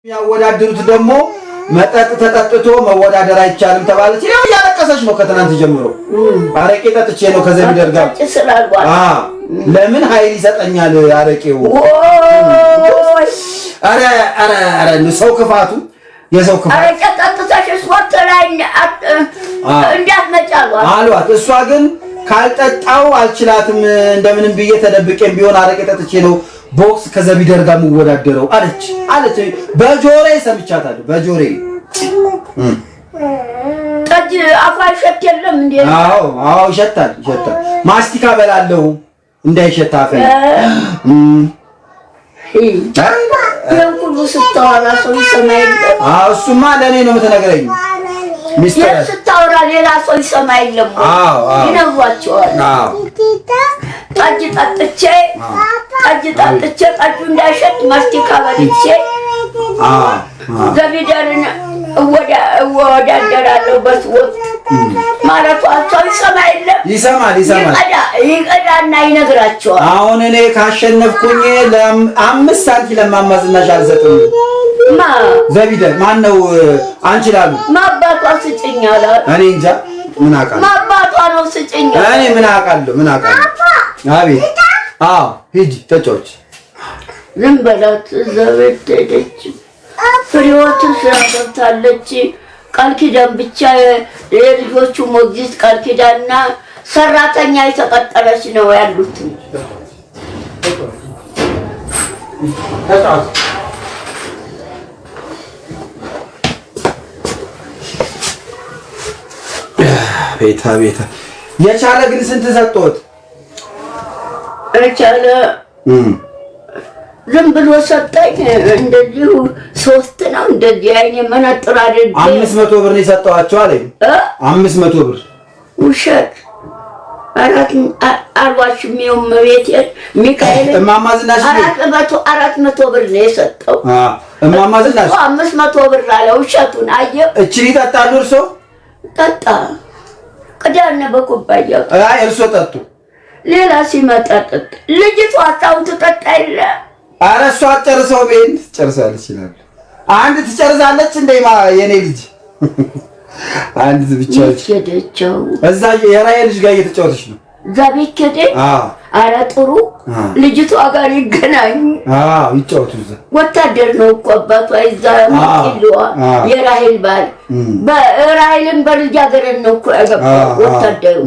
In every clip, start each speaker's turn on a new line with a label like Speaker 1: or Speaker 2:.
Speaker 1: ያወዳደሩት ደግሞ መጠጥ ተጠጥቶ መወዳደር አይቻልም ተባለች። ይሄው ያለቀሰች ነው ከትናንት ጀምሮ አረቄ ጠጥቼ ነው ከዘቢደር ጋር ለምን ኃይል ይሰጠኛል አረቄው። አረ ሰው ክፋቱ የሰው ክፋቱ አረቄ ጠጥተሽ ስፖርት ላይ እንዳትመጫሉ አሏት። እሷ ግን ካልጠጣው አልችላትም እንደምንም ብዬ ተደብቄም ቢሆን አረቄ ጠጥቼ ነው ቦክስ ከዘቢደር ጋር መወዳደረው አለች። በጆሬ ሰምቻታለሁ በጆሬ
Speaker 2: ጠጅ አፋሽ ሸት የለም እንዴ?
Speaker 1: አዎ ይሸታል ማስቲካ በላለው እንዳይሸታ አፈ
Speaker 2: ሁሉ ስታወራ ሰው ይሰማ የለም።
Speaker 1: እሱማ ለእኔ ነው የምትነግረኝ ሚስተር
Speaker 2: ስታወራ ሌላ ሰው ይሰማ የለም። ይነግሯቸዋል። ጠጅ ጠጥቼ ጠጁ እንዳይሸት ማስቲካ በልቼ ዘቢደርን እወዳደራለሁ በስወት ማለቷ ሰው ይሰማ የለም።
Speaker 1: ይሰማል
Speaker 2: ይቀዳና ይነግራቸዋል።
Speaker 1: አሁን እኔ ካሸነፍኩኝ ለ5 ሳንቲም ለማማዝናሽ አልሰጥም። ዘቢደር ማን ነው አንቺ ላሉ
Speaker 2: ማባቷ ስጭኝ አላት።
Speaker 1: እኔ እንጃ ምን አውቃለሁ።
Speaker 2: ማባቷ ነው ስጭኝ።
Speaker 1: እኔ ምን አውቃለሁ። አቤት ሂጂ ተጫወች።
Speaker 2: ዝም በላት። ዘቤት ሄደች። ፍሬወት ስራ ገብታለች። ቃል ኪዳን ብቻ የልጆቹ ሞግዚት ቃል ኪዳንና ሰራተኛ የተቀጠረች ነው ያሉት።
Speaker 1: ቤታ የቻለ ግን ስንት ሰጥቶት?
Speaker 2: የቻለ ዝም ብሎ ሰጠኝ። እንደዚሁ 3 ነው እንደዚህ አይኔ መነጥር አድርጌ
Speaker 1: 500 ብር ነው የሰጠዋቸው አለኝ። 500 ብር
Speaker 2: ውሸት አልዋሽም። መቤት ሚካኤል
Speaker 1: እማማ ዝናሽ
Speaker 2: 400 ብር ነው የሰጠው።
Speaker 1: እማማ ዝናሽ
Speaker 2: 500 ብር አለ። ውሸቱን አየህ።
Speaker 1: እቺ ይጠጣሉ። እርሶ
Speaker 2: ጠጣ ቅዳነ በኩባያ
Speaker 1: እርሶ ጠጡ።
Speaker 2: ሌላ ሲመጣ ጠጣ። ልጅቷ አታውት ጠጣ ይለ
Speaker 1: ኧረ እሷ ጨርሰው ቤት ጨርሳለች ይላል። አንድ ትጨርሳለች እንደማ የኔ ልጅ አንድ ብቻ
Speaker 2: ሄደችው።
Speaker 1: እዛ የራዬ ልጅ ጋር እየተጫወተች ነው።
Speaker 2: እዛ ቤት ሄደ። ኧረ ጥሩ ልጅቷ ጋር ይገናኝ።
Speaker 1: ይጫወቱ። እዛ
Speaker 2: ወታደር ነው እኮ አባቷ። እዛ ይልዋ የራሄል ባል በራሄልን በልጃገረድ ነው እኮ ያገባው ወታደሩ።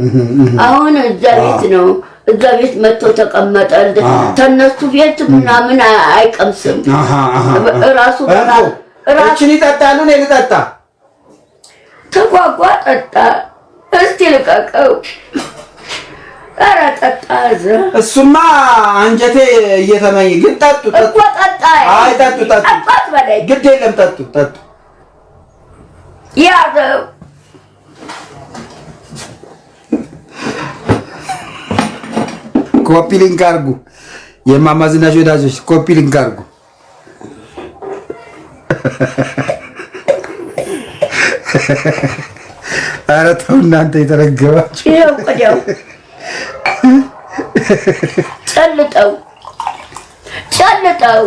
Speaker 2: አሁን እዛ ቤት ነው። እዛ ቤት መጥቶ ተቀመጠ። ተነሱ ቤት ምናምን አይቀምስም። ራሱ
Speaker 1: እቺን ይጠጣሉ። እኔ ልጠጣ
Speaker 2: ተጓጓ። ጠጣ። እስቲ ልቀቀው። ኧረ ጠጣ።
Speaker 1: እሱማ አንጀቴ እየተመኝ ግን ጠጡ
Speaker 2: እኮ ጠጣ።
Speaker 1: አይ ጠጡ
Speaker 2: በላይ
Speaker 1: ግድ የለም ጠጡ
Speaker 2: ያዘው።
Speaker 1: ኮፒ ሊንክ አድርጉ። የማማ ዝናሽ ወዳጆች ኮፒ ሊንክ አድርጉ። ኧረ ተው እናንተ የተረገባችሁ።
Speaker 2: ይኸው ቆዳው ጨልጠው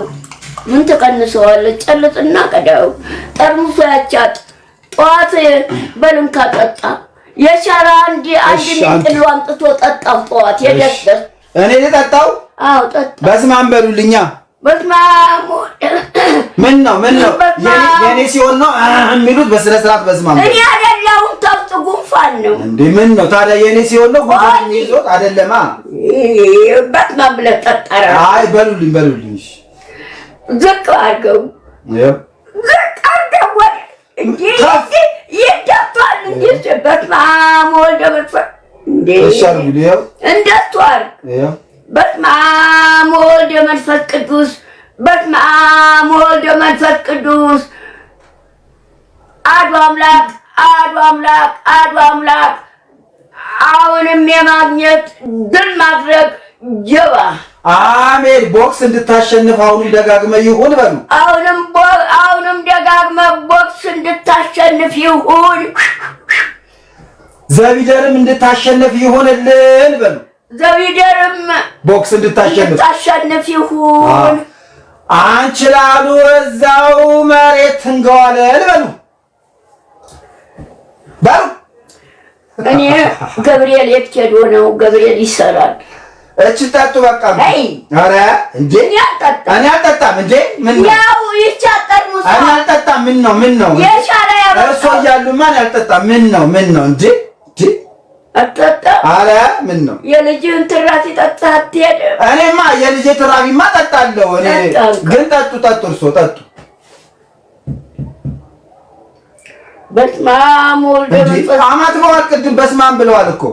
Speaker 2: ምን ተቀንሰዋለች? ጨልጥና ቀዳው ጠርሙሱ ያቻት ጠዋት በልንካ ጠጣ። የሻራ አንድ ሊጥሉ አምጥቶ ጠጣው። ጠዋት የደስደስ
Speaker 1: እኔ ልጠጣው።
Speaker 2: አዎ ጠጣ።
Speaker 1: በስማም በሉልኛ።
Speaker 2: በስማም
Speaker 1: ምን ነው የኔ ሲሆን ነው የሚሉት በስነ ስርዓት በስማም።
Speaker 2: እኔ አይደለሁም ተውጥ ጉንፋን ነው እንዴ?
Speaker 1: ምን ነው ታዲያ የኔ ሲሆን ነው ጉንፋን ይዞት አይደለማ።
Speaker 2: በስማም ብለህ ጠጣራ።
Speaker 1: አይ በሉልኝ።
Speaker 2: ዝቅ አድርገው ዝቅ አድርገው እንዴ ይደፋል እንዴ? በስመአብ ወልድ መንፈስ እንዴ እንደሱ አይደል? በስመአብ ወልድ መንፈስ ቅዱስ በስመአብ ወልድ መንፈስ ቅዱስ አሐዱ አምላክ አሁንም የማግኘት ድል ማድረግ ጀባ።
Speaker 1: አሜን። ቦክስ እንድታሸንፍ አሁንም ደጋግመህ ይሁን በሉ።
Speaker 2: አሁንም ደጋግመህ ቦክስ እንድታሸንፍ ይሁን።
Speaker 1: ዘቢደርም እንድታሸንፍ ይሁንልን በሉ።
Speaker 2: ዘቢደርም
Speaker 1: ቦክስ እንድታሸንፍ
Speaker 2: ይሁን።
Speaker 1: አንቺ ላሉ እዛው እንዴት እንገዋለን በሉ በሉ።
Speaker 2: እኔ ገብርኤል የት ሄዶ ነው? ገብርኤል ይሰራል።
Speaker 1: እቺ ጠጡ በቃ። ኧረ እንዴ እኔ አልጠጣም እንዴ። ምን ነው
Speaker 2: ያው ይቻጠር ሙሳ
Speaker 1: እኔ አልጠጣም። ምን ነው
Speaker 2: የሻራ ያው
Speaker 1: እርሶ እያሉማ እኔ አልጠጣም። ምን ነው እንዴ
Speaker 2: አልጠጣም።
Speaker 1: ኧረ ምን ነው
Speaker 2: የልጅህን ትራፊ ጠጣህ አትሄድም?
Speaker 1: እኔማ የልጄ ትራፊማ ጠጣለሁ። እኔ ግን ጠጡ እርሶ ጠጡ።
Speaker 2: በስመ አብ ወወልድ ወመንፈስ
Speaker 1: አማት በኋላ ቅድም በስመ አብ ብለዋል እኮ።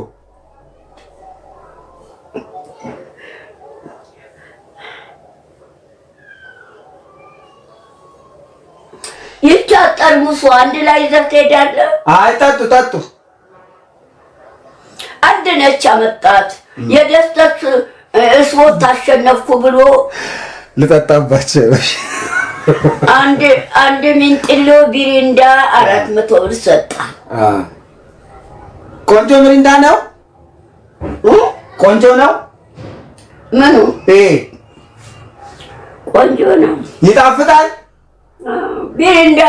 Speaker 2: ይቻጠር ሙሱ አንድ ላይ ይዘህ ትሄዳለህ?
Speaker 1: አይ ጠጡ።
Speaker 2: አንድ ነች አመጣት የደስታት እስቦት አሸነፍኩ ብሎ
Speaker 1: ልጠጣባቸው።
Speaker 2: አንድ ሚንጥሎ ቢሪንዳ 400 ብር ሰጣ።
Speaker 1: ቆንጆ ሚሪንዳ ነው። ቆንጆ ነው።
Speaker 2: ምኑ ቆንጆ ነው?
Speaker 1: ይጣፍጣል።
Speaker 2: ቢሪንዳ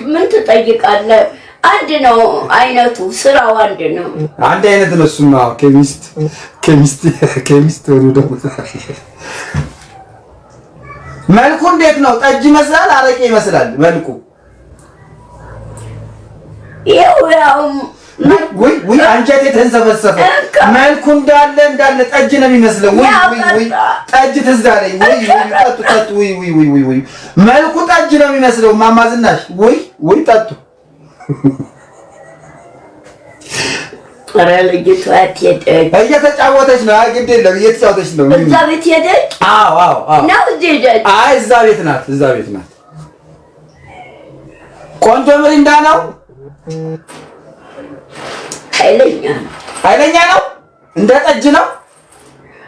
Speaker 2: ምን ትጠይቃለህ? አንድ ነው አይነቱ፣ ስራው አንድ ነው።
Speaker 1: አንድ አይነት ነው። እሱማ ኬሚስት ሆኖ ደግሞ መልኩ እንዴት ነው? ጠጅ ይመስላል? አረቄ ይመስላል መልኩ?
Speaker 2: ያው
Speaker 1: ወይ አንጀቴ ተንሰፈሰፈ። መልኩ እንዳለ ጠጅ ነው የሚመስለው። ወይ ጠጅ ትዝ አለኝ። ጠጡ። ወይ መልኩ ጠጅ ነው የሚመስለው። እማማ ዝናሽ ወይ ጠጡ።
Speaker 2: ኧረ ልጅቷ ሄደች፣
Speaker 1: እየተጫወተች ነው። አይ ግድ የለም እየተጫወተች ነው።
Speaker 2: እዛ ቤት ሄደች።
Speaker 1: አዎ
Speaker 2: ነው እዚህ ሄደች።
Speaker 1: አይ እዛ ቤት ናት። ቆንጆ ሚሪንዳ ነው። ኃይለኛ ነው። እንደ ጠጅ ነው።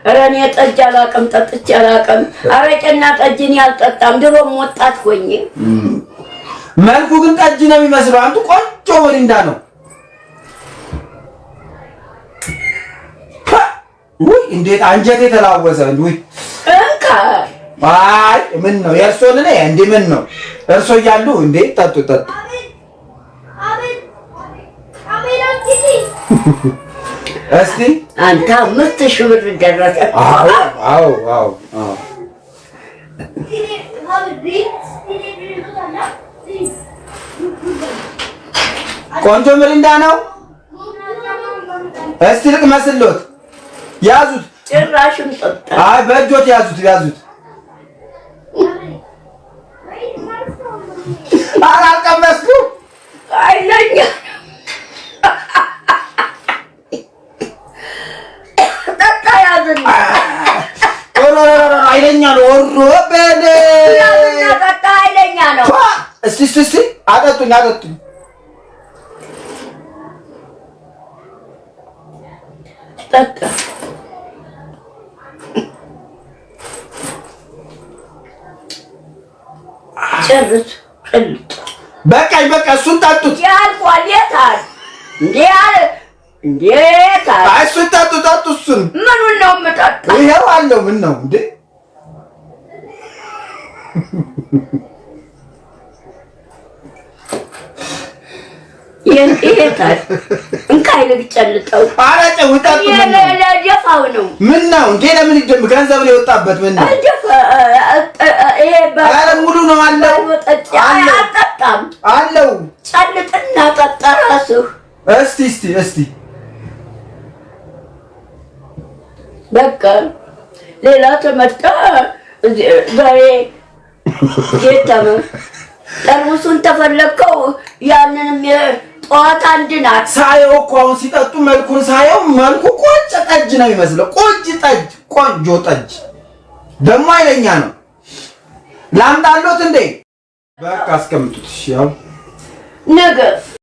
Speaker 2: ኧረ እኔ ጠጅ አላውቅም፣ ጠጥቼ አላውቅም። አረቄና ጠጅን ያልጠጣም። ድሮም ወጣት ሆኜ።
Speaker 1: መልኩ ግን ጠጅ ነው የሚመስለው። አንቱ ቆንጆ ሚሪንዳ ነው። ውይ እንዴት አንጀቴ ተላወሰ። ውይ
Speaker 2: እንካ
Speaker 1: አይ ምን ነው የእርሶን ነኝ እንዴ? ምን ነው እርሶ እያሉ እንዴ? ጠጡ። እስቲ
Speaker 2: አንተ 5000 ብር ደረሰ።
Speaker 1: አዎ ቆንጆ ሚሪንዳ ነው። እስቲ ልቅመስሎት። ያዙት።
Speaker 2: ጭራሽም ጠጣ።
Speaker 1: አይ በእጆት ያዙት። አልቀመስኩም።
Speaker 2: ኃይለኛ ጠጣ። ያዝና
Speaker 1: ኃይለኛ ነው። ወሮ በለ
Speaker 2: ጠጣ። ኃይለኛ ነው።
Speaker 1: እስቲ አጠጡኝ።
Speaker 2: ጠጣ። ጨርስ።
Speaker 1: በቃ እሱን ጠጡት።
Speaker 2: ያልቋል። የታል እንዴት አለ?
Speaker 1: አይ እሱን ጠጡ። እሱን
Speaker 2: ምኑን ነው የምጠጣው?
Speaker 1: ይኸው አለው። ምን ነው እንዴ?
Speaker 2: የታል? እንካይ ልጨልጠው።
Speaker 1: ኧረ ጨው ጠጡ።
Speaker 2: ለደፋው ነው።
Speaker 1: ምን ነው እንዴ? ለምን ይደም ገንዘብ ነው የወጣበት? ምን ነው
Speaker 2: ይሄ
Speaker 1: ኧረ ሙሉ ነው አለው።
Speaker 2: አልጠጣም
Speaker 1: አለው።
Speaker 2: ጨልጥና ጠጣ እራስህ።
Speaker 1: እስቲ
Speaker 2: በቃ ሌላ ተመጣ። ዛሬ ጌታም ጠርሙሱን ተፈለከው። ያንንም ጠዋት አንድ ናት
Speaker 1: ሳየው እኮ አሁን ሲጠጡ መልኩን ሳየው መልኩ ቆንጆ ጠጅ ነው የሚመስለው። ቆንጆ ጠጅ ደግሞ ኃይለኛ ነው። ላምጣሎት እንዴ? በቃ አስቀምጡት። እሺ ያው
Speaker 2: ነገ